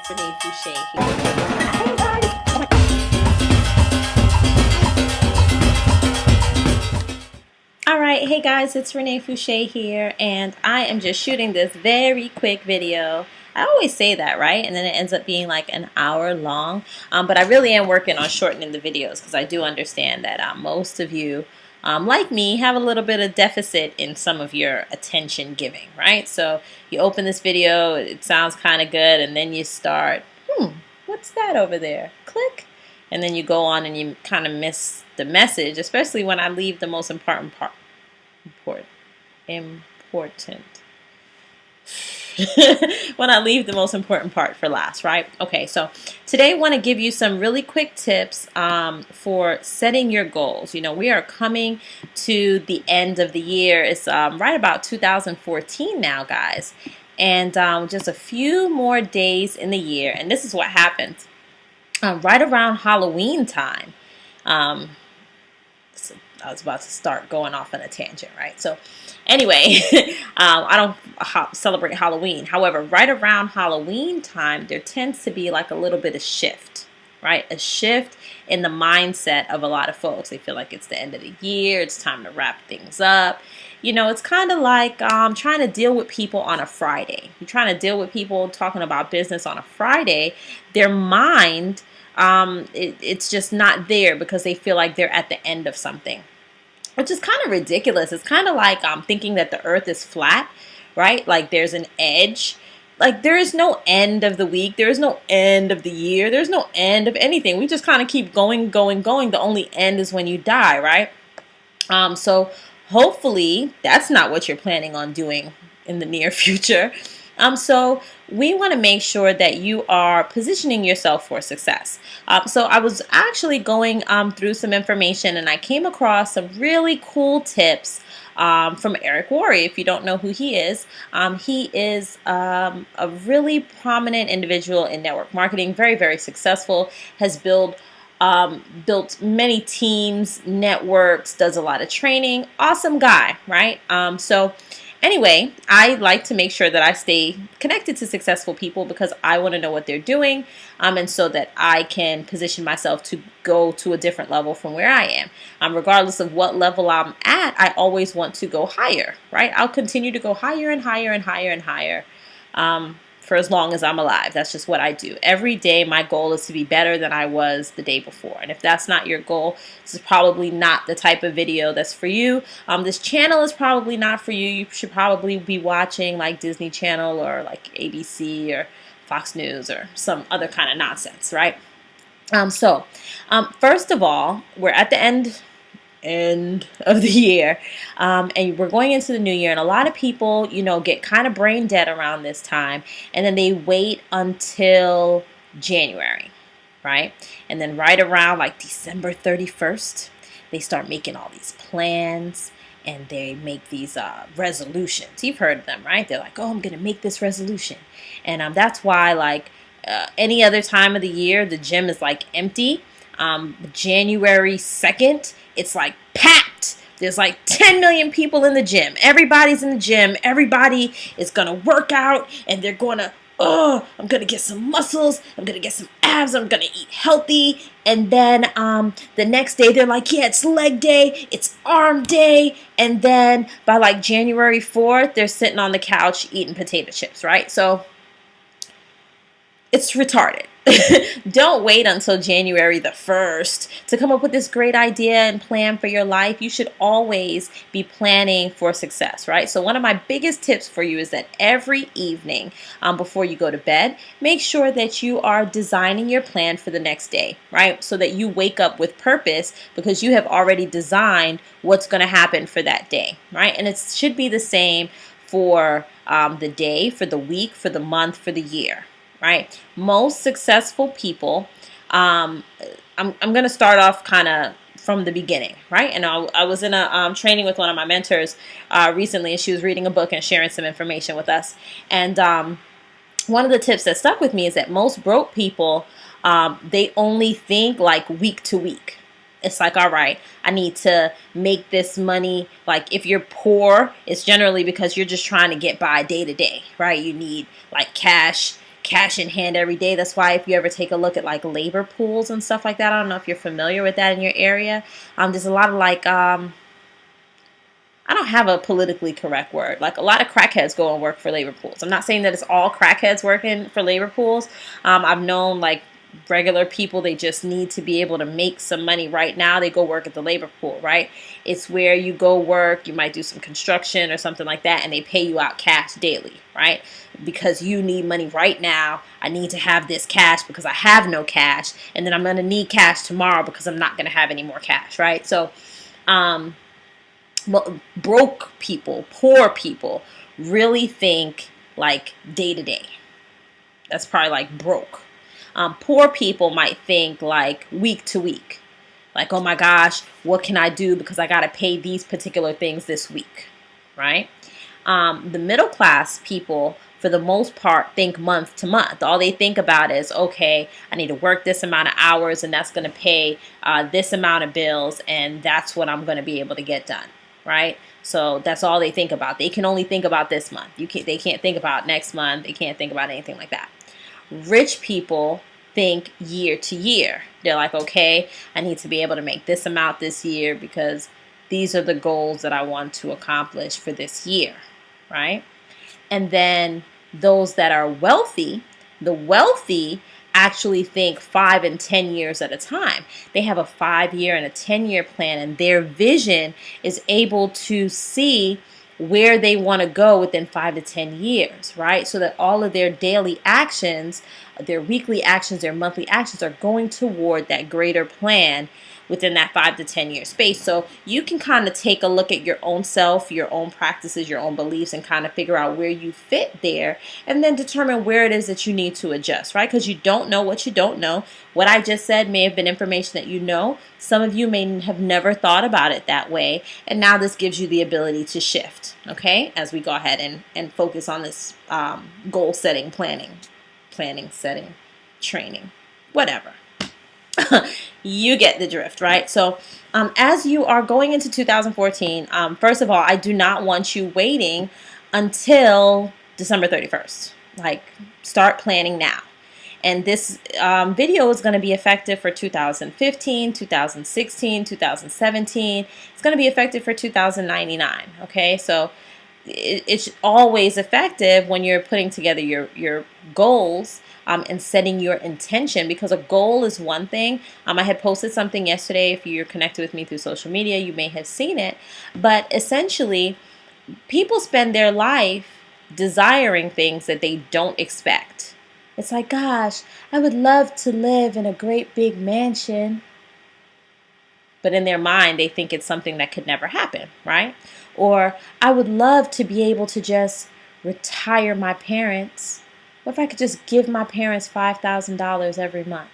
Renee Fouché here. Hey guys! Alright, hey guys, it's Renee Fouché here, and I am just shooting this very quick video. I always say that, right? And then it ends up being like an hour long. But I really am working on shortening the videos because I do understand that most of you, like me, have a little bit of deficit in some of your attention giving, right? So you open this video, it sounds kind of good, and then you start, what's that over there? Click. And then you go on and you kind of miss the message, especially when I leave the most important part. Important. When I leave the most important part for last, right? Okay, so today I want to give you some really quick tips for setting your goals. You know, we are coming to the end of the year. It's right about 2014 now, guys. And just a few more days in the year. And this is what happens. Right around Halloween time. I was about to start going off on a tangent, right? So anyway, I don't celebrate Halloween. However, right around Halloween time, there tends to be like a little bit of shift, right? A shift in the mindset of a lot of folks. They feel like it's the end of the year. It's time to wrap things up. You know, it's kind of like trying to deal with people on a Friday. You're trying to deal with people talking about business on a Friday. Their mind, it's just not there because they feel like they're at the end of something, which is kind of ridiculous. It's kind of like thinking that the earth is flat, right? Like there's an edge. Like there is no end of the week. There is no end of the year. There's no end of anything. We just kind of keep going, going, going. The only end is when you die, right? So hopefully that's not what you're planning on doing in the near future. So we want to make sure that you are positioning yourself for success. So I was actually going through some information and I came across some really cool tips from Eric Worre. If you don't know who he is a really prominent individual in network marketing, very, very successful, has built many teams, networks, does a lot of training. Awesome guy, right? So anyway, I like to make sure that I stay connected to successful people because I want to know what they're doing, and so that I can position myself to go to a different level from where I am. Regardless of what level I'm at, I always want to go higher, right? I'll continue to go higher and higher and higher and higher for as long as I'm alive. That's just what I do. Every day, my goal is to be better than I was the day before. And if that's not your goal, this is probably not the type of video that's for you. This channel is probably not for you. You should probably be watching like Disney Channel or like ABC or Fox News or some other kind of nonsense, right? First of all, we're at the end of the year, and we're going into the new year, and a lot of people, you know, get kind of brain dead around this time, and then they wait until January, right? And then right around like December 31st, they start making all these plans and they make these resolutions. You've heard of them, right? They're like, oh, I'm gonna make this resolution. And that's why, like any other time of the year, the gym is like empty. January 2nd, it's like packed. There's like 10 million people in the gym. Everybody's in the gym. Everybody is going to work out and they're going to, I'm going to get some muscles. I'm going to get some abs. I'm going to eat healthy. And then the next day they're like, yeah, it's leg day. It's arm day. And then by like January 4th, they're sitting on the couch eating potato chips, right? So it's retarded. Don't wait until January the 1st to come up with this great idea and plan for your life. You should always be planning for success, right? So one of my biggest tips for you is that every evening before you go to bed, make sure that you are designing your plan for the next day, right? So that you wake up with purpose because you have already designed what's going to happen for that day, right? And it should be the same for the day, for the week, for the month, for the year. Right? Most successful people, I'm going to start off kind of from the beginning, right? And I was in a training with one of my mentors recently, and she was reading a book and sharing some information with us. And one of the tips that stuck with me is that most broke people, they only think like week to week. It's like, all right, I need to make this money. Like if you're poor, it's generally because you're just trying to get by day to day, right? You need like cash cash in hand every day. That's why if you ever take a look at like labor pools and stuff like that, I don't know if you're familiar with that in your area. There's a lot of like, I don't have a politically correct word. Like a lot of crackheads go and work for labor pools. I'm not saying that it's all crackheads working for labor pools. I've known like regular people, they just need to be able to make some money right now. They go work at the labor pool, right? It's where you go work, you might do some construction or something like that, and they pay you out cash daily, right? Because you need money right now. I need to have this cash because I have no cash, and then I'm going to need cash tomorrow because I'm not going to have any more cash, right? So, broke people, poor people really think like day to day. That's probably like broke. Poor people might think like week to week. Like, oh my gosh, what can I do because I got to pay these particular things this week, right? The middle class people, for the most part, think month to month. All they think about is, okay, I need to work this amount of hours and that's going to pay this amount of bills, and that's what I'm going to be able to get done, right? So that's all they think about. They can only think about this month. They can't think about next month. They can't think about anything like that. Rich people think year to year. They're like, okay, I need to be able to make this amount this year because these are the goals that I want to accomplish for this year, right? And then those that are wealthy, the wealthy actually think 5 and 10 years at a time. They have a 5-year and a 10-year plan, and their vision is able to see where they want to go within 5 to 10 years, right? So that all of their daily actions, their weekly actions, their monthly actions are going toward that greater plan within that 5 to 10 year space. So you can kind of take a look at your own self, your own practices, your own beliefs, and kind of figure out where you fit there, and then determine where it is that you need to adjust, right? Because you don't know what you don't know. What I just said may have been information that you know. Some of you may have never thought about it that way, and now this gives you the ability to shift, okay? As we go ahead and focus on this goal setting, planning, setting, training, whatever. You get the drift, right? So as you are going into 2014, first of all, I do not want you waiting until December 31st. Like, start planning now. And this video is going to be effective for 2015, 2016, 2017. It's going to be effective for 2099, okay? So it's always effective when you're putting together your goals and setting your intention, because a goal is one thing. I had posted something yesterday. If you're connected with me through social media, you may have seen it. But essentially, people spend their life desiring things that they don't expect. It's like, gosh, I would love to live in a great big mansion. But in their mind, they think it's something that could never happen, right? Or I would love to be able to just retire my parents. What if I could just give my parents $5,000 every month?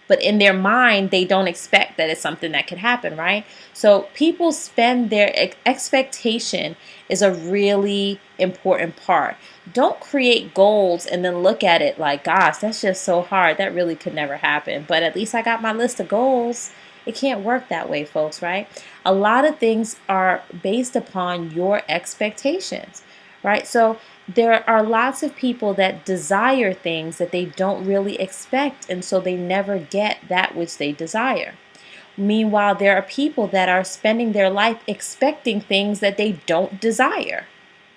But in their mind, they don't expect that it's something that could happen, right? So people spend their expectation is a really important part. Don't create goals and then look at it like, gosh, that's just so hard. That really could never happen. But at least I got my list of goals. It can't work that way, folks, right? A lot of things are based upon your expectations, right? So there are lots of people that desire things that they don't really expect, and so they never get that which they desire. Meanwhile, there are people that are spending their life expecting things that they don't desire,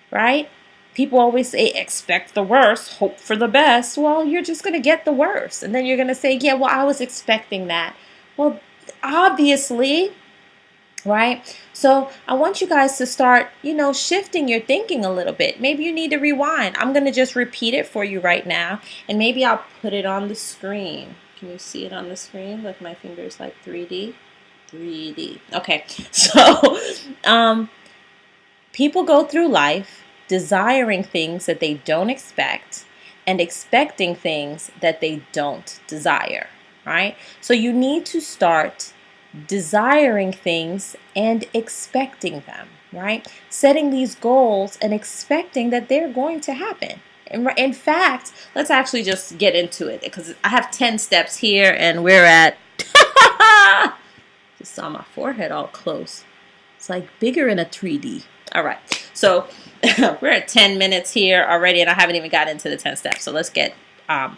right? People always say, expect the worst, hope for the best. Well, you're just going to get the worst. And then you're going to say, yeah, well, I was expecting that. Well, obviously, right? So I want you guys to start, shifting your thinking a little bit. Maybe you need to rewind. I'm going to just repeat it for you right now. And maybe I'll put it on the screen. Can you see it on the screen? Look, my finger's like 3D. 3D. Okay. So people go through life desiring things that they don't expect and expecting things that they don't desire, right? So you need to start desiring things and expecting them, right? Setting these goals and expecting that they're going to happen. And in fact, let's actually just get into it, because I have 10 steps here and we're at just saw my forehead all close. It's like bigger in a 3D. All right. So we're at 10 minutes here already, and I haven't even got into the 10 steps. So let's get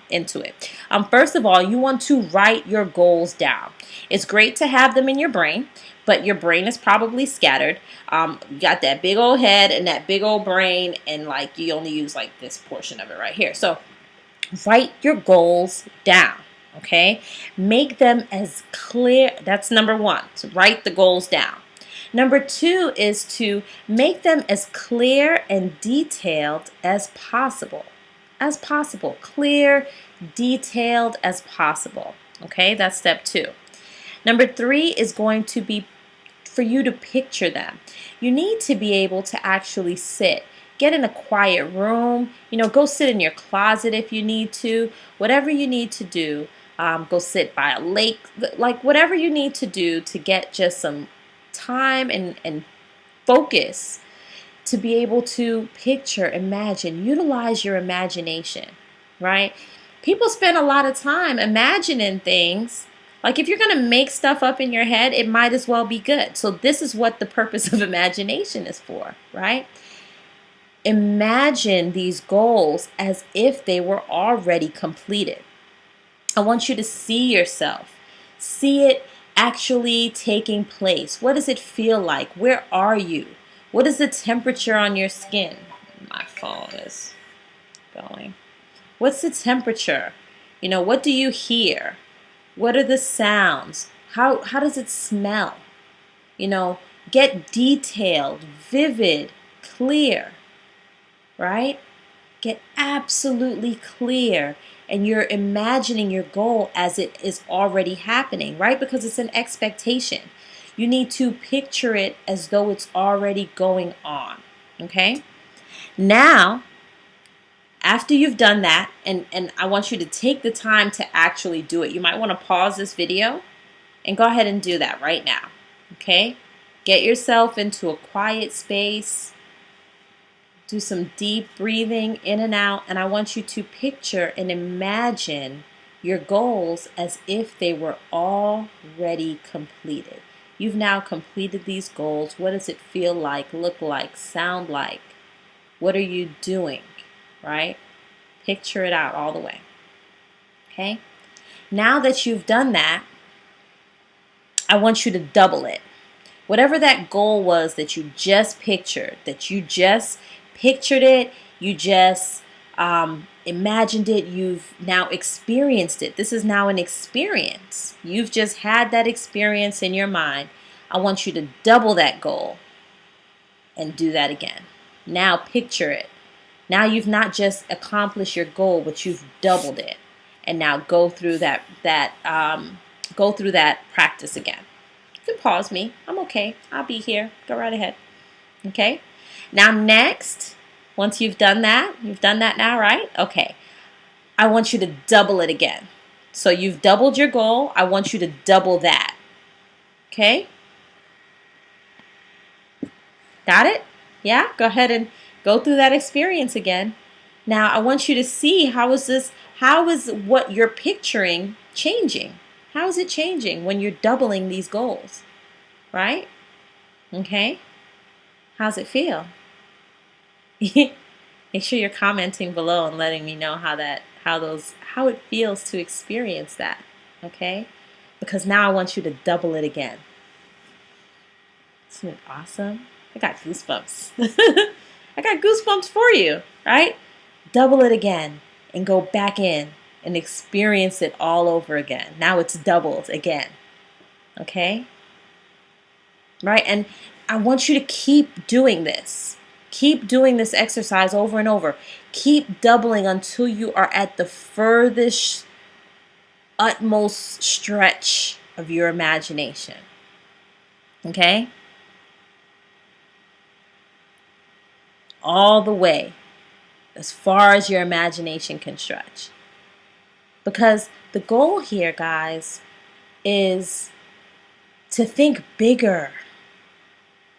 into it. First of all, you want to write your goals down. It's great to have them in your brain, but your brain is probably scattered. You got that big old head and that big old brain, and like you only use like this portion of it right here. So write your goals down. Okay, make them as clear. That's number one. So write the goals down. Number two is to make them as clear and detailed as possible. As possible. Clear, detailed as possible. Okay, that's step two. Number three is going to be for you to picture them. You need to be able to actually sit. Get in a quiet room. Go sit in your closet if you need to. Whatever you need to do. Go sit by a lake. Like whatever you need to do to get just some time and focus to be able to picture, imagine, utilize your imagination, right? People spend a lot of time imagining things. Like if you're going to make stuff up in your head, it might as well be good. So this is what the purpose of imagination is for, right? Imagine these goals as if they were already completed. I want you to see yourself. See it actually taking place. What does it feel like? Where are you? What is the temperature on your skin? My phone is going. What's the temperature? What do you hear? What are the sounds? How does it smell? Get detailed, vivid, clear, right? Get absolutely clear. And you're imagining your goal as it is already happening, right? Because it's an expectation. You need to picture it as though it's already going on, okay? Now, after you've done that, and I want you to take the time to actually do it. You might want to pause this video and go ahead and do that right now, okay? Get yourself into a quiet space. Do some deep breathing in and out, and I want you to picture and imagine your goals as if they were already completed. You've now completed these goals. What does it feel like, look like, sound like? What are you doing, right? Picture it out all the way, okay? Now that you've done that, I want you to double it. Whatever that goal was that you just pictured, you just imagined it, you've now experienced it. This is now an experience. You've just had that experience in your mind. I want you to double that goal and do that again. Now picture it. Now you've not just accomplished your goal, but you've doubled it. And now go through that practice again. You can pause me. I'm okay. I'll be here. Go right ahead. Okay? Now next, once you've done that now, right? Okay. I want you to double it again. So you've doubled your goal. I want you to double that. Okay? Got it? Yeah? Go ahead and go through that experience again. Now I want you to see how is what you're picturing changing? How is it changing when you're doubling these goals? Right? Okay? How's it feel? Make sure you're commenting below and letting me know how it feels to experience that. Okay? Because now I want you to double it again. Isn't it awesome? I got goosebumps. I got goosebumps for you, right? Double it again and go back in and experience it all over again. Now it's doubled again. Okay? Right? And I want you to keep doing this. Keep doing this exercise over and over. Keep doubling until you are at the furthest, utmost stretch of your imagination. Okay? All the way, as far as your imagination can stretch. Because the goal here, guys, is to think bigger,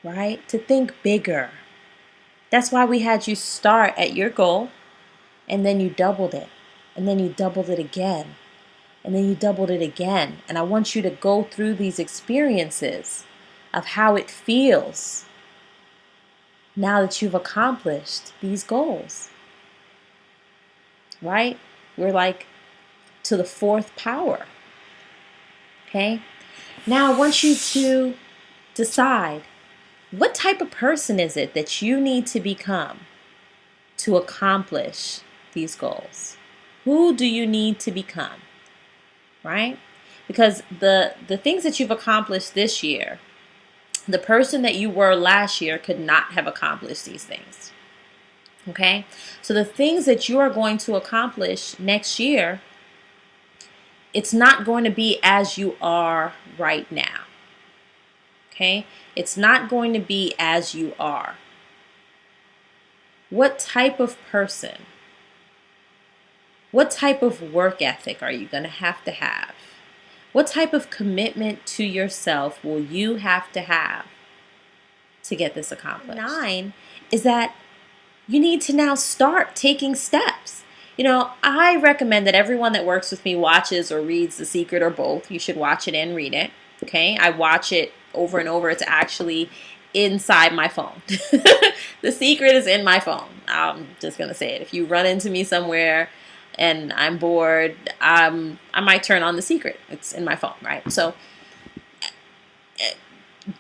right? To think bigger. That's why we had you start at your goal, and then you doubled it, and then you doubled it again, and then you doubled it again. And I want you to go through these experiences of how it feels now that you've accomplished these goals, right? We're like to the fourth power, okay? Now I want you to decide, what type of person is it that you need to become to accomplish these goals? Who do you need to become, right? Because the things that you've accomplished this year, the person that you were last year could not have accomplished these things. Okay? So the things that you are going to accomplish next year, it's not going to be as you are right now. Okay? It's not going to be as you are. What type of person, what type of work ethic are you going to have? What type of commitment to yourself will you have to get this accomplished? 9 is that you need to now start taking steps. You know, I recommend that everyone that works with me watches or reads The Secret, or both. You should watch it and read it. Okay? I watch it over and over. It's actually inside my phone. The Secret is in my phone. I'm just going to say it. If you run into me somewhere and I'm bored, I might turn on The Secret. It's in my phone, right? So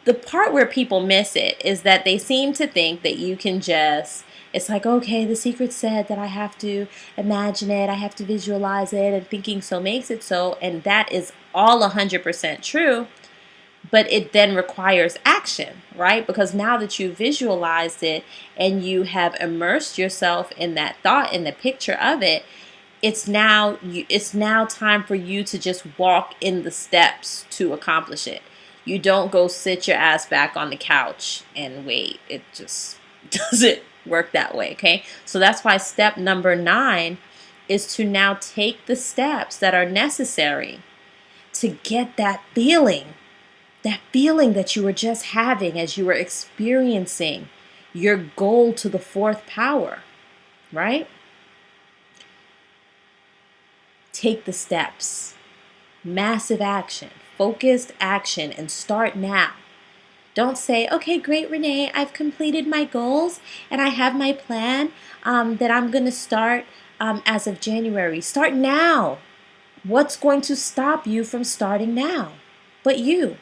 the part where people miss it is that they seem to think that you can just, it's like, okay, The Secret said that I have to imagine it, I have to visualize it, and thinking so makes it so, and that is all 100% true, but it then requires action, right? Because now that you visualized it and you have immersed yourself in that thought, in the picture of it, it's now time for you to just walk in the steps to accomplish it. You don't go sit your ass back on the couch and wait. It just doesn't work that way, okay? So that's why step number 9 is to now take the steps that are necessary to get that feeling that you were just having as you were experiencing your goal to the fourth power, right? Take the steps. Massive action. Focused action, and start now. Don't say, okay, great, Renee, I've completed my goals and I have my plan that I'm going to start as of January. Start now. What's going to stop you from starting now? But you,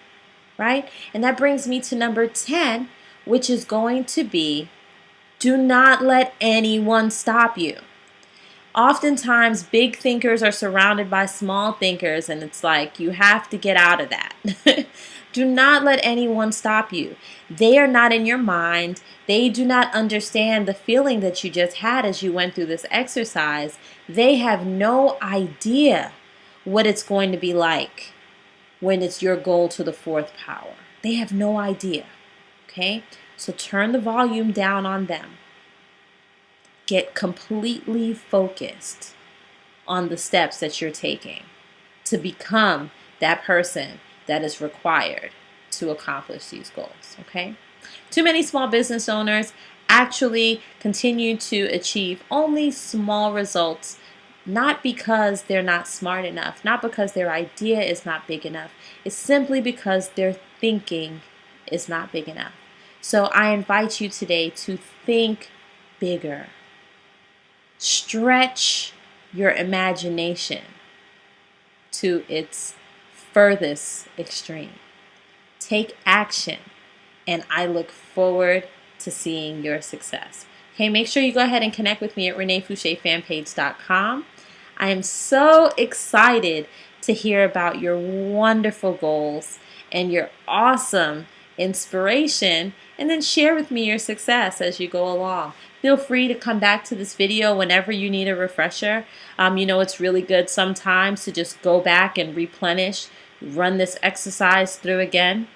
right? And that brings me to number 10, which is going to be, do not let anyone stop you. Oftentimes, big thinkers are surrounded by small thinkers, and it's like you have to get out of that. Do not let anyone stop you. They are not in your mind. They do not understand the feeling that you just had as you went through this exercise. They have no idea what it's going to be like when it's your goal to the fourth power. They have no idea. Okay? So turn the volume down on them. Get completely focused on the steps that you're taking to become that person that is required to accomplish these goals, okay? Too many small business owners actually continue to achieve only small results, not because they're not smart enough, not because their idea is not big enough. It's simply because their thinking is not big enough. So I invite you today to think bigger. Stretch your imagination to its furthest extreme. Take action, and I look forward to seeing your success. Okay, make sure you go ahead and connect with me at ReneeFoucherFanpage.com. I am so excited to hear about your wonderful goals and your awesome inspiration, and then share with me your success as you go along. Feel free to come back to this video whenever you need a refresher. It's really good sometimes to just go back and replenish, run this exercise through again.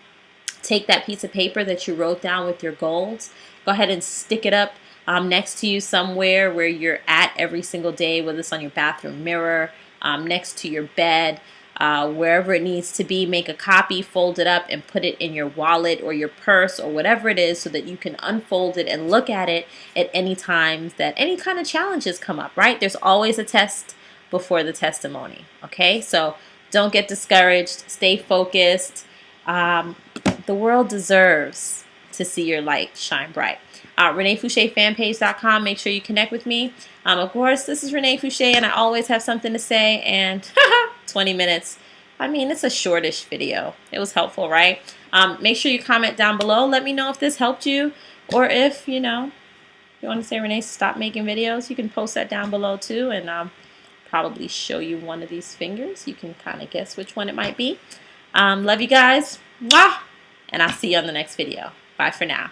Take that piece of paper that you wrote down with your goals, go ahead and stick it up next to you somewhere where you're at every single day, whether it's on your bathroom mirror, next to your bed, wherever it needs to be. Make a copy, fold it up, and put it in your wallet or your purse or whatever it is so that you can unfold it and look at it at any times that any kind of challenges come up, right? There's always a test before the testimony, okay? So don't get discouraged. Stay focused. The world deserves to see your light shine bright. ReneeFoucherFanpage.com. Make sure you connect with me. Of course, this is Renee Foucher, and I always have something to say. And 20 minutes. I mean, it's a shortish video. It was helpful, right? Make sure you comment down below. Let me know if this helped you, or if, you know, you want to say, Renee, stop making videos. You can post that down below too, and probably show you one of these fingers. You can kind of guess which one it might be. Love you guys. Mwah! And I'll see you on the next video. Bye for now.